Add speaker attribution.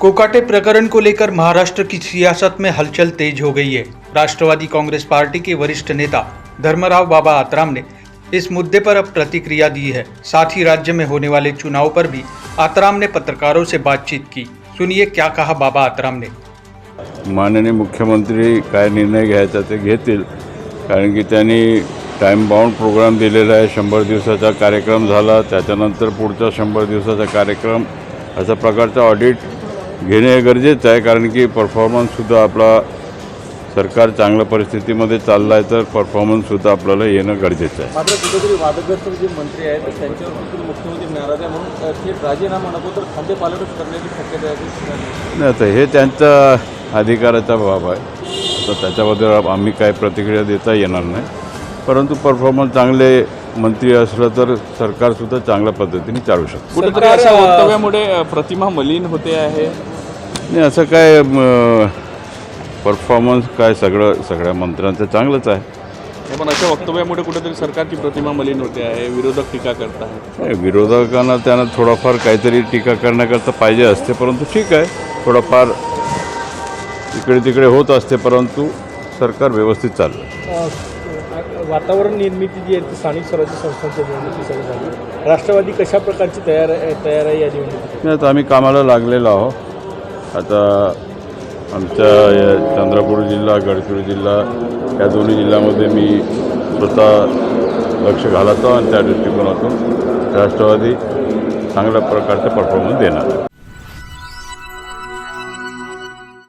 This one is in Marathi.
Speaker 1: कोकाटे प्रकरण को लेकर महाराष्ट्र की सियासत में हलचल तेज हो गई है। राष्ट्रवादी कांग्रेस पार्टी के वरिष्ठ नेता धर्मराव बाबा आत्राम ने इस मुद्दे पर अब प्रतिक्रिया दी है। साथ ही राज्य में होने वाले चुनाव पर भी आत्राम ने पत्रकारों से बातचीत की। सुनिए क्या कहा बाबा आत्राम ने।
Speaker 2: माननीय मुख्यमंत्री काय निर्णय घ्यायचा ते घेतील, कारण की त्यांनी टाइम बाउंड प्रोग्राम दिलेला आहे। 100 दिवसाचा कार्यक्रम झाला, त्याच्यानंतर पुढचा 100 दिवसाचा कार्यक्रम, अशा प्रकारचा ऑडिट घेणे गरजेचं आहे, कारण की परफॉर्मन्ससुद्धा आपला सरकार चांगल्या परिस्थितीमध्ये चाललं आहे, तर परफॉर्मन्ससुद्धा आपल्याला येणं गरजेचं आहे।
Speaker 3: मात्र कुठेतरी वादग्रस्त जे मंत्री आहेत त्यांच्यावर मुख्यमंत्री नाराज आहे, म्हणून ते राजीनामा नको तर खांदेपालटच करण्याची शक्यता आहे।
Speaker 2: नाही, तर हे त्यांचा अधिकाराचा बाब आहे, तर त्याच्याबद्दल आम्ही काय प्रतिक्रिया देता येणार नाही। परंतु परफॉर्मन्स चांगले मंत्री असलं तर सरकारसुद्धा चांगल्या पद्धतीने चालू शकतं।
Speaker 3: कुठेतरी अशा वक्तव्यामुळे प्रतिमा मलिन होते आहे।
Speaker 2: नाही, असं काय परफॉर्मन्स काय सगळ्या मंत्र्यांचं चांगलंच आहे,
Speaker 3: पण अशा वक्तव्यामुळे कुठेतरी सरकारची प्रतिमा मलिन होते आहे, विरोधक टीका करत आहेत।
Speaker 2: विरोधकांना त्यांना थोडाफार काहीतरी टीका करण्याकरता पाहिजे असते, परंतु ठीक आहे, थोडंफार इकडे तिकडे होत असते, परंतु सरकार व्यवस्थित चाललं।
Speaker 4: वातावरण निर्मिती जी आहे ती स्थानिक स्वराज्य संस्थांच्या निवडणुकीसाठी झाली। राष्ट्रवादी कशा प्रकारची तयार आहे या निवडणुकीत?
Speaker 2: नाही, आता आम्ही कामाला लागलेलो आहोत। आता आमच्या या चंद्रपूर जिल्हा, गडचिरोली जिल्हा या दोन्ही जिल्ह्यामध्ये मी स्वतः लक्ष घालतो आणि त्या दृष्टिकोनातून राष्ट्रवादी चांगल्या प्रकारचे परफॉर्मन्स देणार आहे।